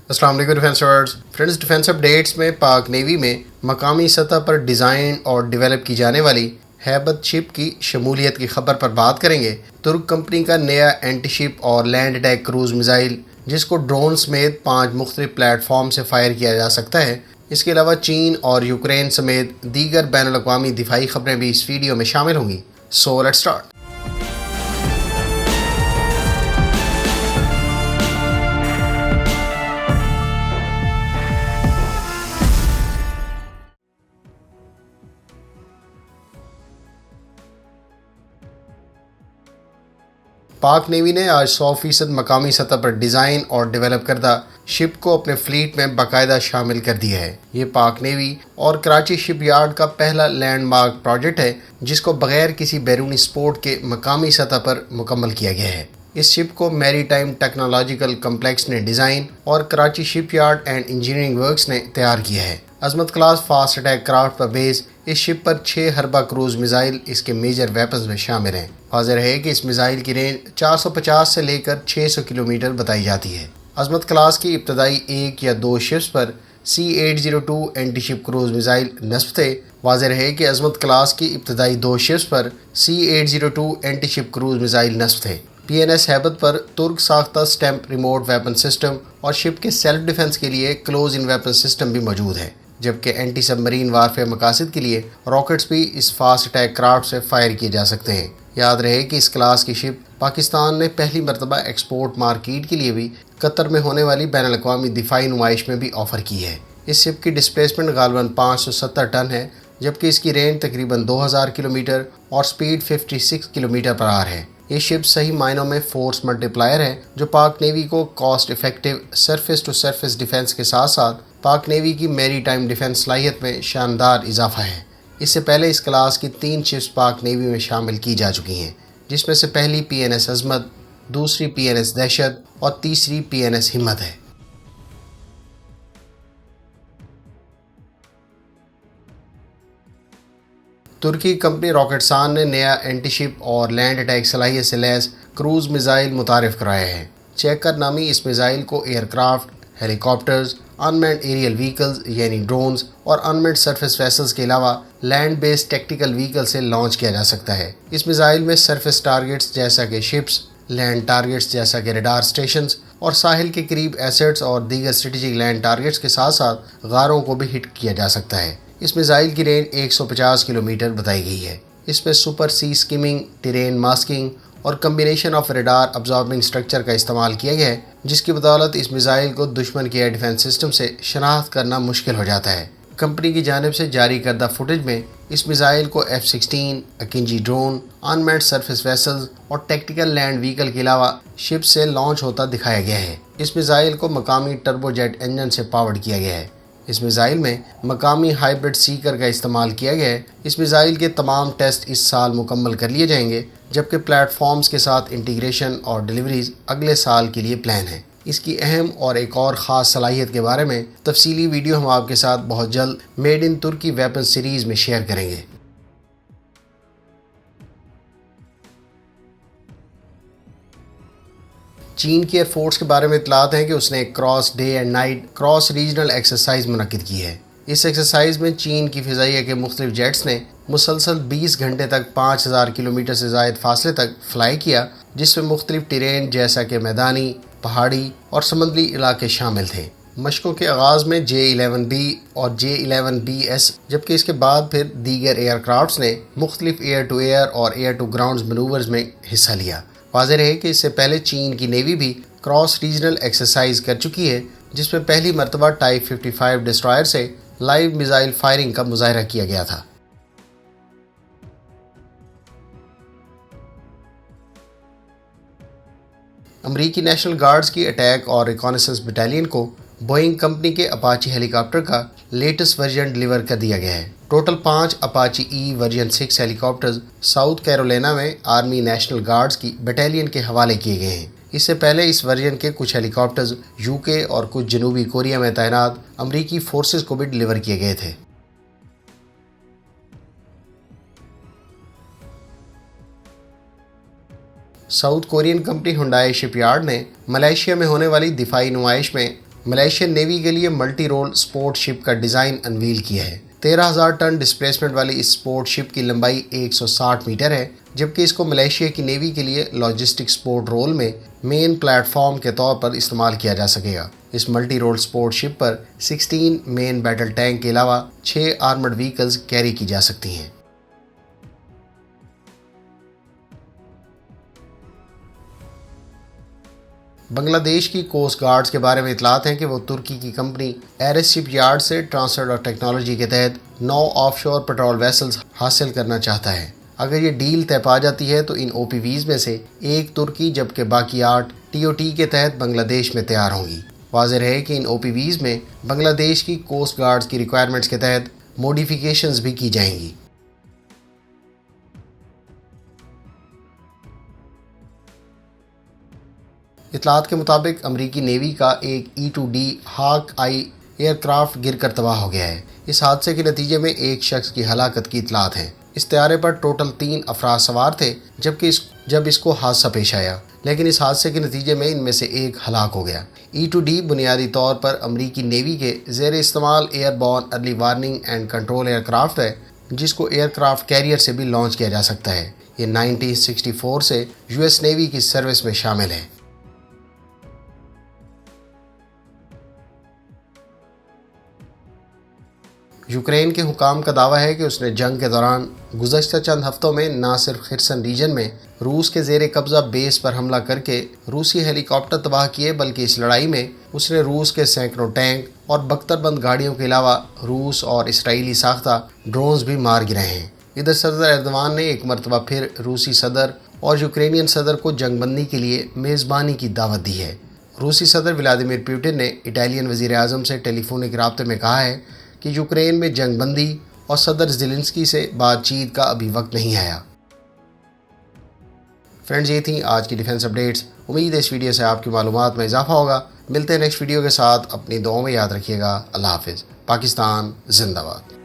السلام علیکم defence friends, defence updates میں پاک نیوی میں مقامی سطح پر ڈیزائن اور ڈیولپ کی جانے والی ہیبت شپ کی شمولیت کی خبر پر بات کریں گے۔ ترک کمپنی کا نیا اینٹی شپ اور لینڈ اٹیک کروز میزائل، جس کو ڈرون سمیت 5 مختلف پلیٹ فارم سے فائر کیا جا سکتا ہے۔ اس کے علاوہ چین اور یوکرین سمیت دیگر بین الاقوامی دفاعی خبریں بھی اس ویڈیو میں شامل ہوں گی۔ So let's start. پاک نیوی نے آج 100% مقامی سطح پر ڈیزائن اور ڈیولپ کردہ شپ کو اپنے فلیٹ میں باقاعدہ شامل کر دیا ہے۔ یہ پاک نیوی اور کراچی شپ یارڈ کا پہلا لینڈ مارک پروجیکٹ ہے جس کو بغیر کسی بیرونی سپورٹ کے مقامی سطح پر مکمل کیا گیا ہے۔ اس شپ کو میری ٹائم ٹیکنالوجیکل کمپلیکس نے ڈیزائن اور کراچی شپ یارڈ اینڈ انجینئرنگ ورکس نے تیار کیا ہے۔ عظمت کلاس فاسٹ اٹیک کرافٹ پر بیس اس شپ پر 6 حربہ کروز میزائل اس کے میجر ویپنز میں شامل ہیں۔ واضح ہے کہ اس میزائل کی رینج 450 سے لے کر 600 کلومیٹر بتائی جاتی ہے۔ عظمت کلاس کی ابتدائی 1 یا 2 شپس پر C-802 اینٹی شپ کروز میزائل نصب تھے۔ واضح ہے کہ عظمت کلاس کی ابتدائی 2 شپس پر C-802 اینٹی شپ کروز میزائل نصب تھے۔ PNS ہیبت پر ترک ساختہ سٹیمپ ریموٹ ویپن سسٹم اور شپ کے سیلف ڈیفنس کے لیے کلوز ان ویپن سسٹم بھی موجود ہے، جبکہ اینٹی سب مرین وارفیئر مقاصد کے لیے راکٹس بھی اس فاسٹ اٹیک کرافٹ سے فائر کیے جا سکتے ہیں۔ یاد رہے کہ اس کلاس کی شپ پاکستان نے پہلی مرتبہ ایکسپورٹ مارکیٹ کے لیے بھی قطر میں ہونے والی بین الاقوامی دفاعی نمائش میں بھی آفر کی ہے۔ اس شپ کی ڈسپلیسمنٹ غالباً 570 ٹن ہے، جبکہ اس کی رینج تقریباً 2000 کلومیٹر اور سپیڈ 56 کلومیٹر پر آور ہے۔ یہ شپ صحیح معنوں میں فورس ملٹی پلائر ہے، جو پاک نیوی کو cost effective surface to surface defence کے ساتھ ساتھ پاک نیوی کی میری ٹائم ڈیفنس صلاحیت میں شاندار اضافہ ہے۔ اس سے پہلے اس کلاس کی 3 شپس پاک نیوی میں شامل کی جا چکی ہیں، جس میں سے پہلی PNS عظمت، دوسری PNS دہشت اور تیسری PNS ہمت ہے۔ ترکی کمپنی راکٹسان نے نیا اینٹی شپ اور لینڈ اٹیک صلاحیت سے لیس کروز میزائل متعارف کرایا ہے۔ چیکر نامی اس میزائل کو ایئر کرافٹ، ہیلی کاپٹرز، انمینڈ ایریل وہیکلز یعنی ڈرونز اور انمینڈ سرفیس ویسلز کے علاوہ لینڈ بیسڈ ٹیکٹیکل وہیکل سے لانچ کیا جا سکتا ہے۔ اس میزائل میں سرفیس ٹارگٹس جیسا کہ شپس، لینڈ ٹارگٹس جیسا کہ ریڈار اسٹیشنز اور ساحل کے قریب ایسٹس اور دیگر اسٹریٹجک لینڈ ٹارگٹس کے ساتھ ساتھ غاروں کو بھی ہٹ کیا جا سکتا ہے۔ اس میزائل کی رینج 150 کلومیٹر بتائی گئی ہے۔ اس میں سپر سی سکیمنگ، ٹیرین ماسکنگ اور کمبینیشن آف ریڈار ابزاربنگ سٹرکچر کا استعمال کیا گیا ہے، جس کی بدولت اس میزائل کو دشمن کے ایئر ڈیفنس سسٹم سے شناخت کرنا مشکل ہو جاتا ہے۔ کمپنی کی جانب سے جاری کردہ فوٹیج میں اس میزائل کو F-16، اکینجی ڈرون، انمینڈ سرفیس ویسلز اور ٹیکٹیکل لینڈ وہیکل کے علاوہ شپ سے لانچ ہوتا دکھایا گیا ہے۔ اس میزائل کو مقامی ٹربو جیٹ انجن سے پاورڈ کیا گیا ہے۔ اس میزائل میں مقامی ہائبرڈ سیکر کا استعمال کیا گیا ہے۔ اس میزائل کے تمام ٹیسٹ اس سال مکمل کر لیے جائیں گے، جبکہ پلیٹ فارمز کے ساتھ انٹیگریشن اور ڈیلیوریز اگلے سال کے لیے پلان ہے۔ اس کی اہم اور ایک اور خاص صلاحیت کے بارے میں تفصیلی ویڈیو ہم آپ کے ساتھ بہت جلد made in Turkey weapon series میں شیئر کریں گے۔ چین کی ایئر فورس کے بارے میں اطلاعات ہیں کہ اس نے ایک cross day and night cross regional exercise منعقد کی ہے۔ اس ایکسرسائز میں چین کی فضائیہ کے مختلف جیٹس نے مسلسل 20 گھنٹے تک 5000 کلومیٹر سے زائد فاصلے تک فلائی کیا، جس میں مختلف ٹیرین جیسا کہ میدانی، پہاڑی اور سمندری علاقے شامل تھے۔ مشقوں کے آغاز میں J-11B اور J-11BS، جبکہ اس کے بعد پھر دیگر ایئر کرافٹس نے مختلف ایئر ٹو ایئر اور ایئر ٹو گراؤنڈز مینورز میں حصہ لیا۔ واضح رہے کہ اس سے پہلے چین کی نیوی بھی کراس ریجنل ایکسرسائز کر چکی ہے، جس میں پہلی مرتبہ ٹائپ 55 ڈسٹرائر سے لائیو میزائل فائرنگ کا مظاہرہ کیا گیا تھا۔ امریکی نیشنل گارڈز کی اٹیک اور ریکانیسنس بٹالین کو بوئنگ کمپنی کے اپاچی ہیلی کاپٹر کا لیٹسٹ ورژن ڈیلیور کر دیا گیا ہے۔ ٹوٹل 5 اپاچی ورژن 6 ہیلی کاپٹرز ساؤتھ کیرولینا میں آرمی نیشنل گارڈز کی بٹالین کے حوالے کیے گئے ہیں۔ اس سے پہلے اس ورژن کے کچھ ہیلی کاپٹرز UK اور کچھ جنوبی کوریا میں تعینات امریکی فورسز کو بھی ڈیلیور کیے گئے تھے۔ ساؤتھ کورین کمپنی ہنڈائی شپ یارڈ نے ملائیشیا میں ہونے والی دفاعی نمائش میں ملیشین نیوی کے لیے ملٹی رول سپورٹ شپ کا ڈیزائن انویل کیا ہے۔ 13,000 ٹن ڈسپلیسمنٹ والی اس سپورٹ شپ کی لمبائی 160 میٹر ہے، جبکہ اس کو ملیشیا کی نیوی کے لیے لاجسٹک سپورٹ رول میں مین پلیٹ فارم کے طور پر استعمال کیا جا سکے گا۔ اس ملٹی رول سپورٹ شپ پر 16 مین بیٹل ٹینک کے علاوہ 6 آرمڈ وہیکلز کیری کی جا سکتی ہیں۔ بنگلہ دیش کی کوسٹ گارڈز کے بارے میں اطلاعات ہیں کہ وہ ترکی کی کمپنی ایرس شپ یارڈ سے ٹرانسفر آف ٹیکنالوجی کے تحت 9 آف شور پیٹرول ویسلز حاصل کرنا چاہتا ہے۔ اگر یہ ڈیل طے پا جاتی ہے تو ان او پی ویز میں سے ایک ترکی جبکہ باقی 8 ٹی او ٹی کے تحت بنگلہ دیش میں تیار ہوں گی۔ واضح رہے کہ ان او پی ویز میں بنگلہ دیش کی کوسٹ گارڈز کی ریکوائرمنٹس کے تحت موڈیفیکیشنز بھی کی جائیں گی۔ اطلاعات کے مطابق امریکی نیوی کا ایک E-2D ہاک آئی ایئر کرافٹ گر کر تباہ ہو گیا ہے۔ اس حادثے کے نتیجے میں ایک شخص کی ہلاکت کی اطلاعات ہیں۔ اس طیارے پر ٹوٹل 3 افراد سوار تھے جب اس کو حادثہ پیش آیا، لیکن اس حادثے کے نتیجے میں ان میں سے ایک ہلاک ہو گیا۔ E-2D بنیادی طور پر امریکی نیوی کے زیر استعمال airborne early warning and control aircraft ہے، جس کو ایئر کرافٹ کیریئر سے بھی لانچ کیا جا سکتا ہے۔ یہ 1964 سے US نیوی کی سروس میں شامل ہے۔ یوکرین کے حکام کا دعویٰ ہے کہ اس نے جنگ کے دوران گزشتہ چند ہفتوں میں نہ صرف خرسن ریجن میں روس کے زیر قبضہ بیس پر حملہ کر کے روسی ہیلی کاپٹر تباہ کیے، بلکہ اس لڑائی میں اس نے روس کے سینکڑوں ٹینک اور بختر بند گاڑیوں کے علاوہ روس اور اسرائیلی ساختہ ڈرونز بھی مار گرائے ہیں۔ ادھر صدر ایردوان نے ایک مرتبہ پھر روسی صدر اور یوکرینین صدر کو جنگ بندی کے لیے میزبانی کی دعوت دی ہے۔ روسی صدر ولادیمیر پوٹن نے اٹالین وزیر اعظم سے ٹیلی فونک رابطے میں کہا ہے کہ یوکرین میں جنگ بندی اور صدر زیلنسکی سے بات چیت کا ابھی وقت نہیں آیا۔ فرینڈز، یہ تھیں آج کی ڈیفنس اپڈیٹس۔ امید ہے اس ویڈیو سے آپ کی معلومات میں اضافہ ہوگا۔ ملتے ہیں نیکسٹ ویڈیو کے ساتھ، اپنی دعاؤں میں یاد رکھیے گا۔ اللہ حافظ۔ پاکستان زندہ باد۔